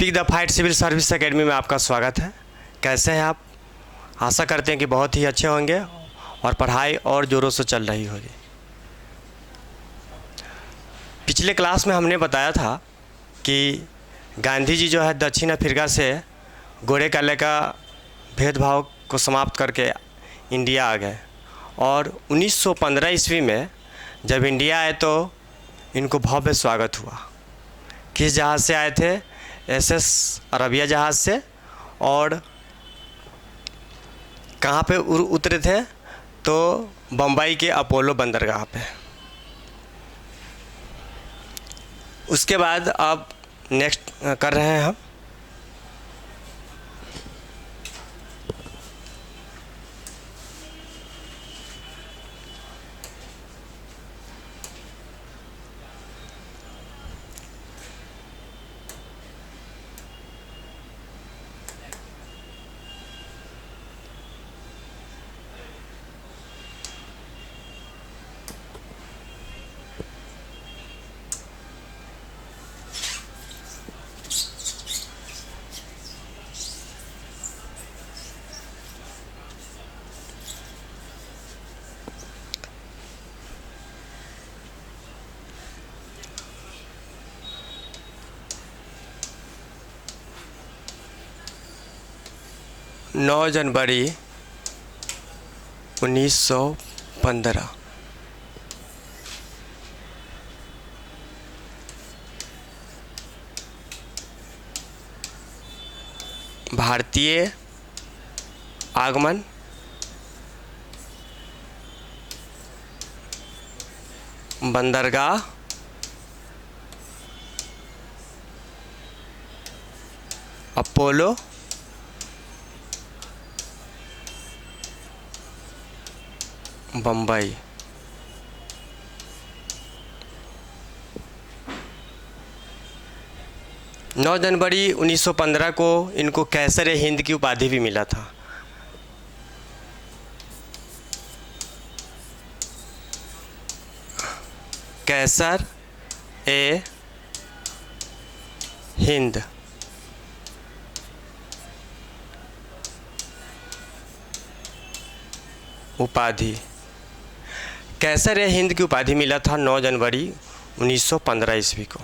Pick the fight civil service academy में आपका स्वागत है। कैसे हैं आप? आशा करते हैं कि बहुत ही अच्छे होंगे और पढ़ाई और ज़ोरों से चल रही होगी। पिछले क्लास में हमने बताया था कि गांधी जी जो है दक्षिण अफ्रीका से गोरे काले का भेदभाव को समाप्त करके इंडिया आ गए और 1915 ईस्वी में जब इंडिया आए तो इनको भव्य स्वागत हुआ। किस जहाज़ से आए थे? एसएस अरबिया जहाज़ से। और कहाँ पे उतरे थे? तो बम्बई के अपोलो बंदरगाह पे। उसके बाद अब नेक्स्ट कर रहे हैं हम। नौ जनवरी 1915 भारतीय आगमन बंदरगाह अपोलो बम्बई। नौ जनवरी 1915 को इनको कैसर ए हिंद की उपाधि भी मिला था। कैसर ए हिंद उपाधि। कैसर ए हिंद की उपाधि मिला था 9 जनवरी 1915 ईस्वी को।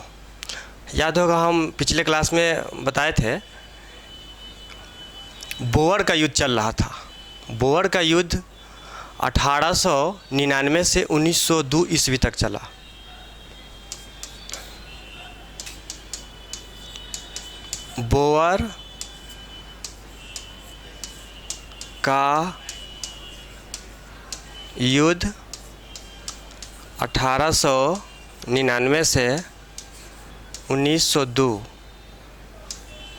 याद होगा हम पिछले क्लास में बताए थे बोअर का युद्ध चल रहा था। बोअर का युद्ध 1899 से 1902 ईस्वी तक चला। बोअर का युद्ध 1899 से 1902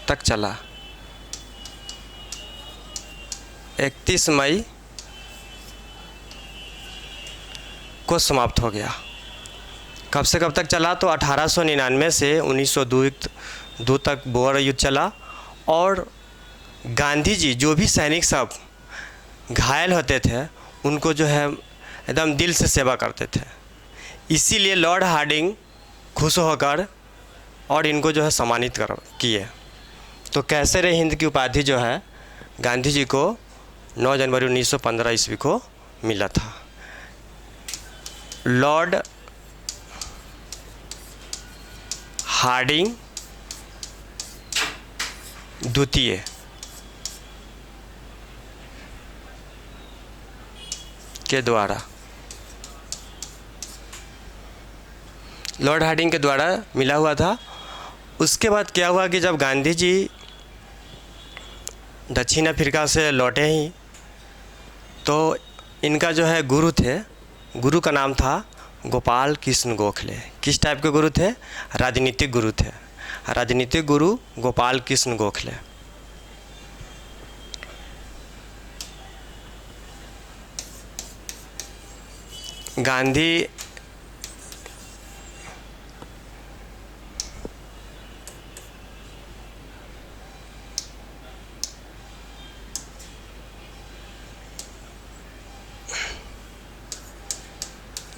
तक चला। 31 मई को समाप्त हो गया। कब से कब तक चला? तो 1899 से 1902 तक बोअर युद्ध चला। और गांधी जी जो भी सैनिक सब घायल होते थे उनको जो है एकदम दिल से सेवा करते थे। इसीलिए लॉर्ड हार्डिंग खुश होकर और इनको जो है सम्मानित किए। तो कैसर ए हिंद की उपाधि जो है गांधी जी को 9 जनवरी 1915 ईस्वी को मिला था। लॉर्ड हार्डिंग द्वितीय के द्वारा, लॉर्ड हार्डिंग के द्वारा मिला हुआ था। उसके बाद क्या हुआ कि जब गांधी जी दक्षिण अफ्रीका से लौटे ही तो इनका जो है गुरु थे, गुरु का नाम था गोपाल कृष्ण गोखले। किस टाइप के गुरु थे? राजनीतिक गुरु थे। राजनीतिक गुरु गोपाल कृष्ण गोखले। गांधी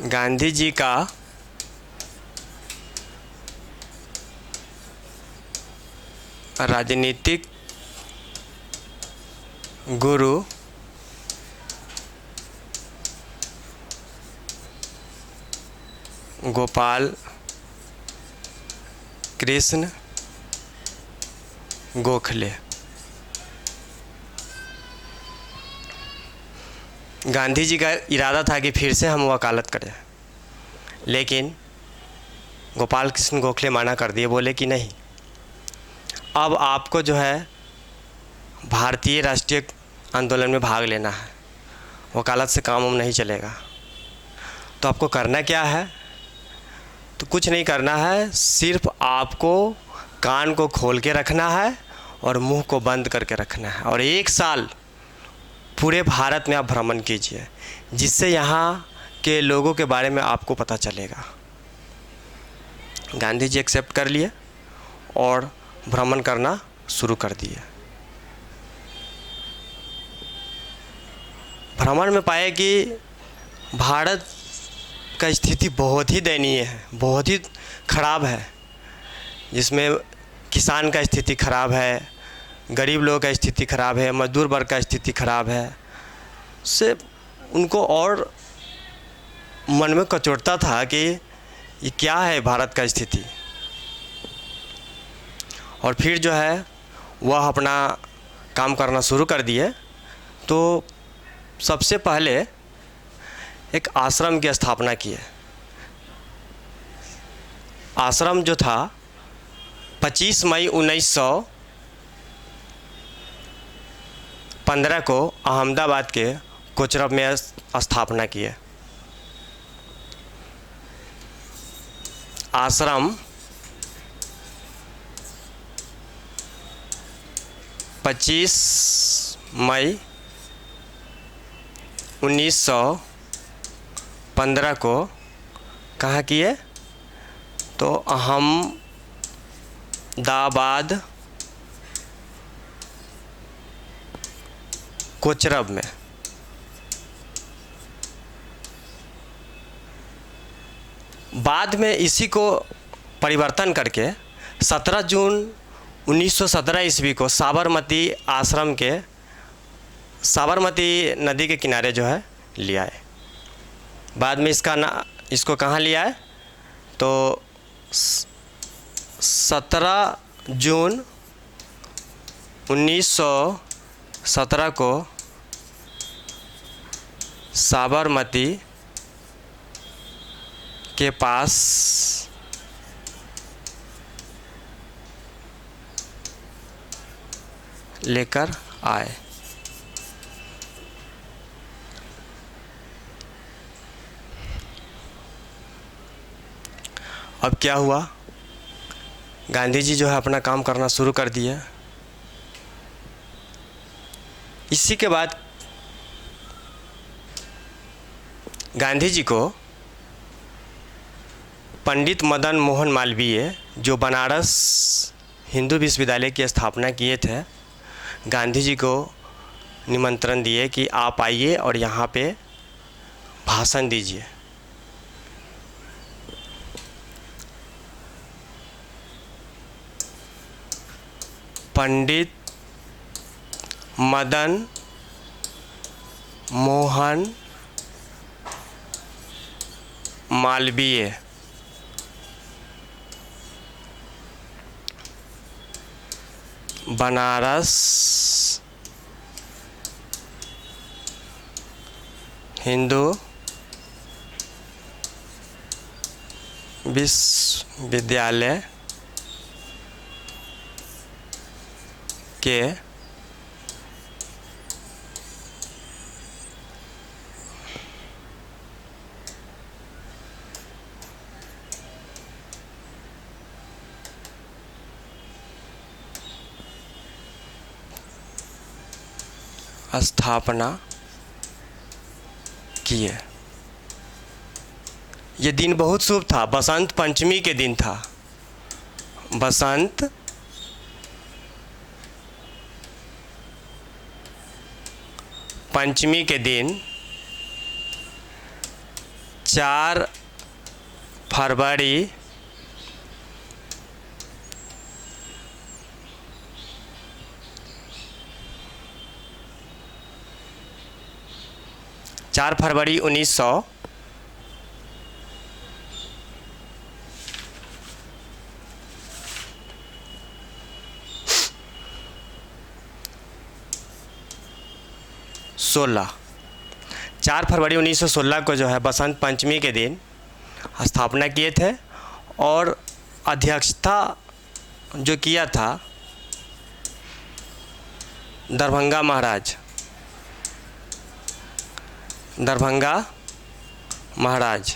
गांधी जी का राजनीतिक गुरु गोपाल कृष्ण गोखले। गांधी जी का इरादा था कि फिर से हम वकालत करें, लेकिन गोपाल कृष्ण गोखले मना कर दिए, बोले कि नहीं, अब आपको जो है भारतीय राष्ट्रीय आंदोलन में भाग लेना है, वकालत से काम नहीं चलेगा। तो आपको करना क्या है? तो कुछ नहीं करना है, सिर्फ आपको कान को खोल के रखना है और मुंह को बंद करके रखना है, और 1 साल पूरे भारत में आप भ्रमण कीजिए, जिससे यहाँ के लोगों के बारे में आपको पता चलेगा। गांधी जी एक्सेप्ट कर लिए और भ्रमण करना शुरू कर दिए। भ्रमण में पाए कि भारत का स्थिति बहुत ही दयनीय है, बहुत ही ख़राब है, जिसमें किसान का स्थिति ख़राब है, गरीब लोगों का स्थिति ख़राब है, मजदूर वर्ग का स्थिति ख़राब है। से उनको और मन में कचोटता था कि ये क्या है भारत का स्थिति। और फिर जो है वह अपना काम करना शुरू कर दिए। तो सबसे पहले एक आश्रम की स्थापना किए। आश्रम जो था 25 मई 1915 को अहमदाबाद के कोचरब में स्थापना किए। आश्रम 25 मई 1915 को कहाँ किए? तो अहमदाबाद कोचरब में। बाद में इसी को परिवर्तन करके 17 जून 1917 ईस्वी को साबरमती आश्रम के साबरमती नदी के किनारे जो है ले आए। बाद में इसको कहाँ लिया है? तो 17 जून 1917 को साबरमती के पास लेकर आए। अब क्या हुआ? गांधी जी जो है अपना काम करना शुरू कर दिए। इसी के बाद गांधी जी को पंडित मदन मोहन मालवीय, जो बनारस हिंदू विश्वविद्यालय की स्थापना किए थे, गांधी जी को निमंत्रण दिए कि आप आइए और यहाँ पे भाषण दीजिए। पंडित मदन मोहन मालवीय बनारस हिंदू विश्वविद्यालय के स्थापना किए। ये दिन बहुत शुभ था, बसंत पंचमी के दिन था। बसंत पंचमी के दिन 4 फरवरी 4 फरवरी 1900 4 फरवरी 1916 को जो है बसंत पंचमी के दिन स्थापना किए थे और अध्यक्षता जो किया था दरभंगा महाराज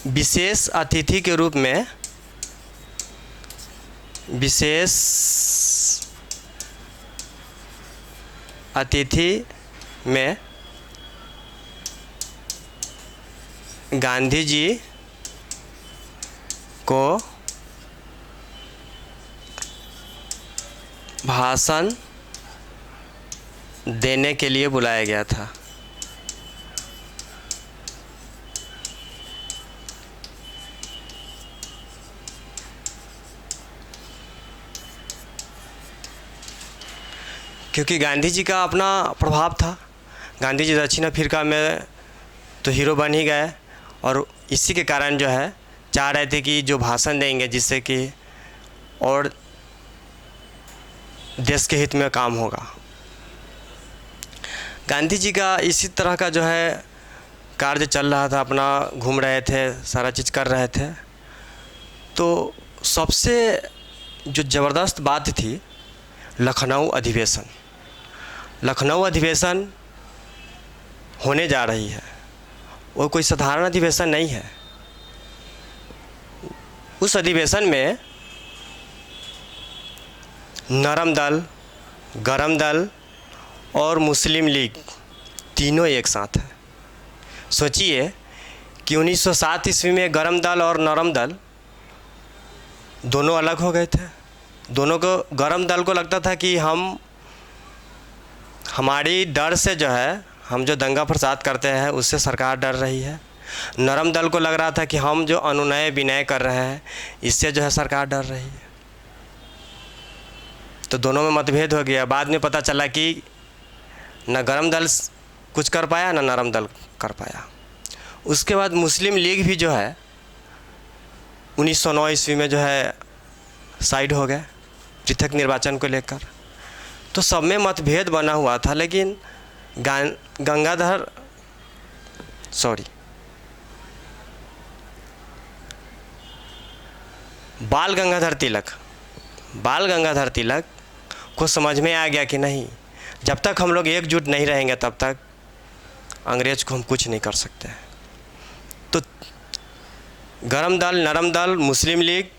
विशेष अतिथि के रूप में गांधी जी को भाषण देने के लिए बुलाया गया था। क्योंकि गांधी जी का अपना प्रभाव था। गांधी जी दक्षिण अफ्रीका में तो हीरो बन ही गए और इसी के कारण जो है चाह रहे थे कि जो भाषण देंगे जिससे कि और देश के हित में काम होगा। गांधी जी का इसी तरह का जो है कार्य चल रहा था, अपना घूम रहे थे, सारा चीज़ कर रहे थे। तो सबसे जो ज़बरदस्त बात थी लखनऊ अधिवेशन होने जा रही है। वो कोई साधारण अधिवेशन नहीं है। उस अधिवेशन में नरम दल, गरम दल और मुस्लिम लीग तीनों एक साथ है। सोचिए कि 1907 ईस्वी में गरम दल और नरम दल दोनों अलग हो गए थे। दोनों को, गरम दल को लगता था कि हमारी डर से जो है, हम जो दंगा फसाद करते हैं उससे सरकार डर रही है। नरम दल को लग रहा था कि हम जो अनुनय विनय कर रहे हैं इससे जो है सरकार डर रही है। तो दोनों में मतभेद हो गया। बाद में पता चला कि न गरम दल कुछ कर पाया न नरम दल कर पाया। उसके बाद मुस्लिम लीग भी जो है 1909 ईस्वी में जो है साइड हो गए पृथक निर्वाचन को लेकर। तो सब में मतभेद बना हुआ था। लेकिन बाल गंगाधर तिलक को समझ में आ गया कि नहीं, जब तक हम लोग एकजुट नहीं रहेंगे तब तक अंग्रेज को हम कुछ नहीं कर सकते। तो गरम दल, नरम दल, मुस्लिम लीग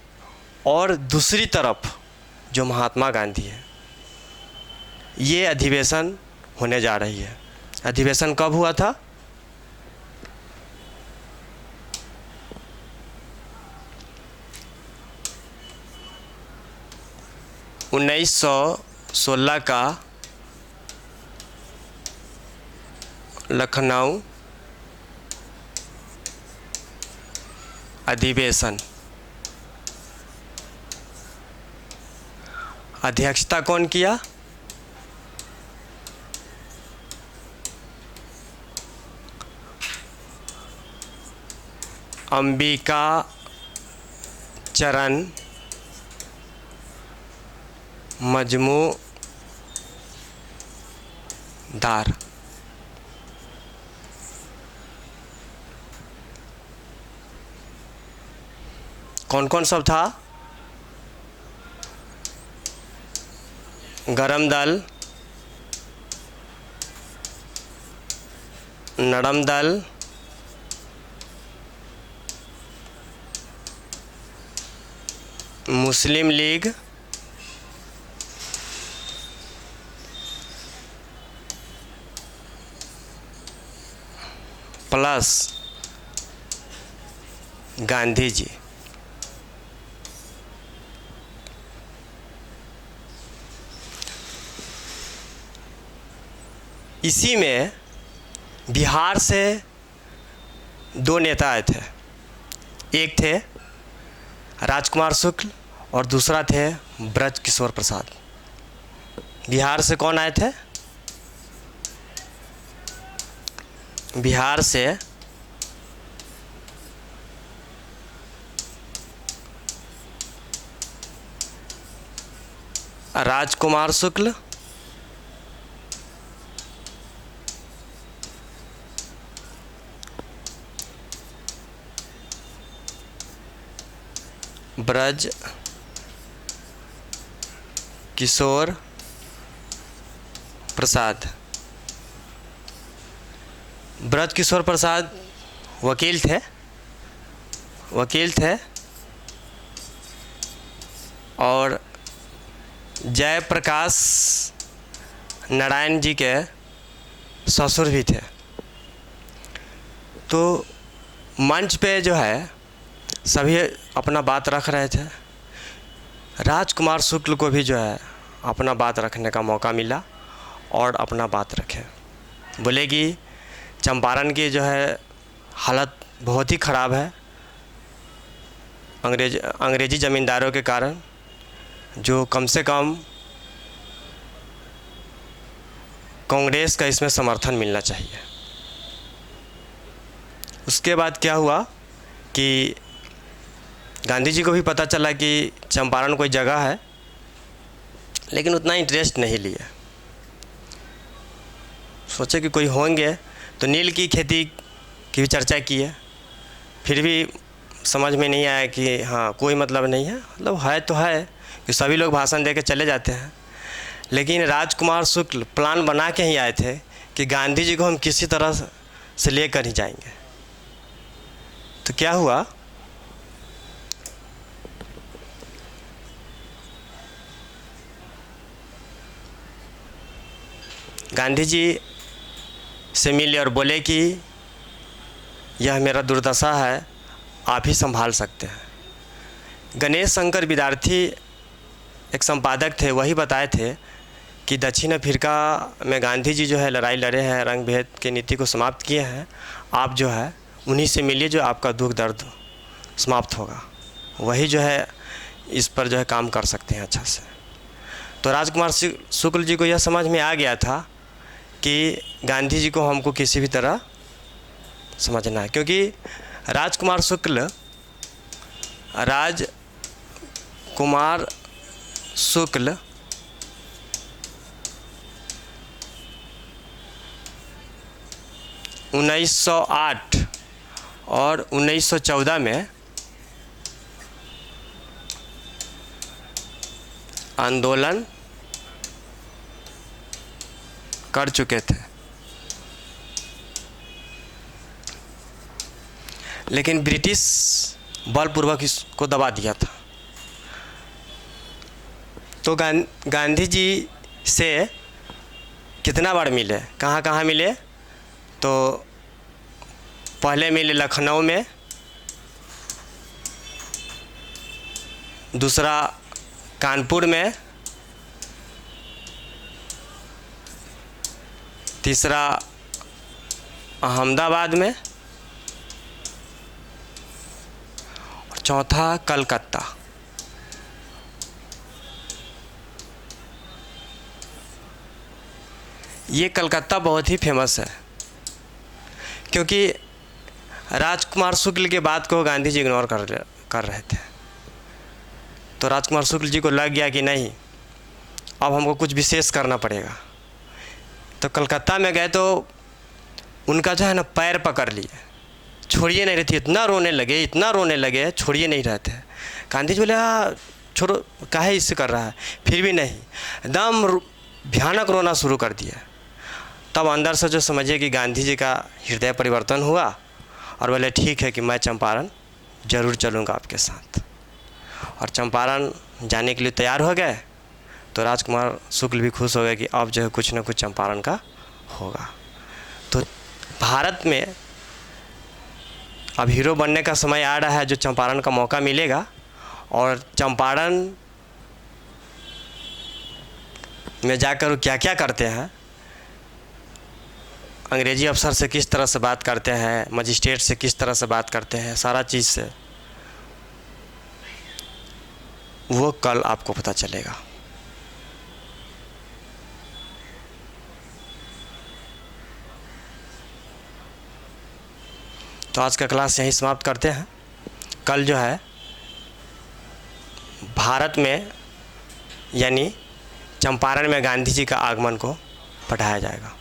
और दूसरी तरफ जो महात्मा गांधी है, ये अधिवेशन होने जा रही है। अधिवेशन कब हुआ था? उन्नीस 1916 का लखनऊ अधिवेशन। अध्यक्षता कौन किया? अंबिका चरण मजमूदार। कौन कौन सब था? गरम दल, नरम दल, मुस्लिम लीग प्लस गांधी जी। इसी में बिहार से दो नेता आए थे। एक थे राजकुमार शुक्ल और दूसरा थे ब्रज किशोर प्रसाद। बिहार से कौन आए थे? बिहार से राजकुमार शुक्ल, ब्रज किशोर प्रसाद। ब्रज किशोर प्रसाद वकील थे और जयप्रकाश नारायण जी के ससुर भी थे। तो मंच पे जो है सभी अपना बात रख रहे थे। राजकुमार शुक्ल को भी जो है अपना बात रखने का मौका मिला और अपना बात रखे। बोले कि चंपारण की जो है हालत बहुत ही ख़राब है अंग्रेज़ी ज़मींदारों के कारण, जो कम से कम कांग्रेस का इसमें समर्थन मिलना चाहिए। उसके बाद क्या हुआ कि गांधी जी को भी पता चला कि चंपारण कोई जगह है, लेकिन उतना इंटरेस्ट नहीं लिया। सोचे कि कोई होंगे, तो नील की खेती की भी चर्चा की है, फिर भी समझ में नहीं आया कि हाँ कोई मतलब नहीं है, मतलब है तो है कि सभी लोग भाषण दे के चले जाते हैं। लेकिन राजकुमार शुक्ल प्लान बना के ही आए थे कि गांधी जी को हम किसी तरह से लेकर ही जाएंगे। तो क्या हुआ, गांधी जी से मिले और बोले कि यह मेरा दुर्दशा है, आप ही संभाल सकते हैं। गणेश शंकर विद्यार्थी एक संपादक थे, वही बताए थे कि दक्षिण अफ्रीका में गांधी जी जो है लड़ाई लड़े हैं, रंग भेद की नीति को समाप्त किए हैं। आप जो है उन्हीं से मिलिए जो आपका दुख दर्द समाप्त होगा, वही जो है इस पर जो है काम कर सकते हैं अच्छा से। तो राजकुमार शुक्ल जी को यह समझ में आ गया था कि गांधी जी को हमको किसी भी तरह समझना है, क्योंकि राजकुमार शुक्ल 1908 और 1914 में आंदोलन कर चुके थे, लेकिन ब्रिटिश बलपूर्वक इसको दबा दिया था। तो गांधी जी से कितना बार मिले, कहाँ कहाँ मिले, तो पहले मिले लखनऊ में, दूसरा कानपुर में, तीसरा अहमदाबाद में और चौथा कलकत्ता। ये कलकत्ता बहुत ही फेमस है, क्योंकि राजकुमार शुक्ल के बात को गांधी जी इग्नोर कर रहे थे। तो राजकुमार शुक्ल जी को लग गया कि नहीं, अब हमको कुछ विशेष करना पड़ेगा। तो कलकत्ता में गए तो उनका जो है ना पैर पकड़ लिए, छोड़िए नहीं रही थी, इतना रोने लगे, छोड़िए नहीं रहे थे। गांधी जी बोले हाँ छोड़ो, काहे इससे कर रहा है, फिर भी नहीं, एकदम भयानक रोना शुरू कर दिया। तब अंदर से जो समझिए कि गांधी जी का हृदय परिवर्तन हुआ और बोले ठीक है कि मैं चंपारण ज़रूर चलूँगा आपके साथ, और चंपारण जाने के लिए तैयार हो गए। तो राजकुमार शुक्ल भी खुश हो गए कि अब जो है कुछ ना कुछ चंपारण का होगा। तो भारत में अब हीरो बनने का समय आ रहा है, जो चंपारण का मौका मिलेगा। और चंपारण में जाकर वो क्या क्या करते हैं, अंग्रेजी अफसर से किस तरह से बात करते हैं, मजिस्ट्रेट से किस तरह से बात करते हैं, सारा चीज़ से वो कल आपको पता चलेगा। तो आज का क्लास यहीं समाप्त करते हैं। कल जो है भारत में यानी चंपारण में गांधी जी का आगमन को पढ़ाया जाएगा।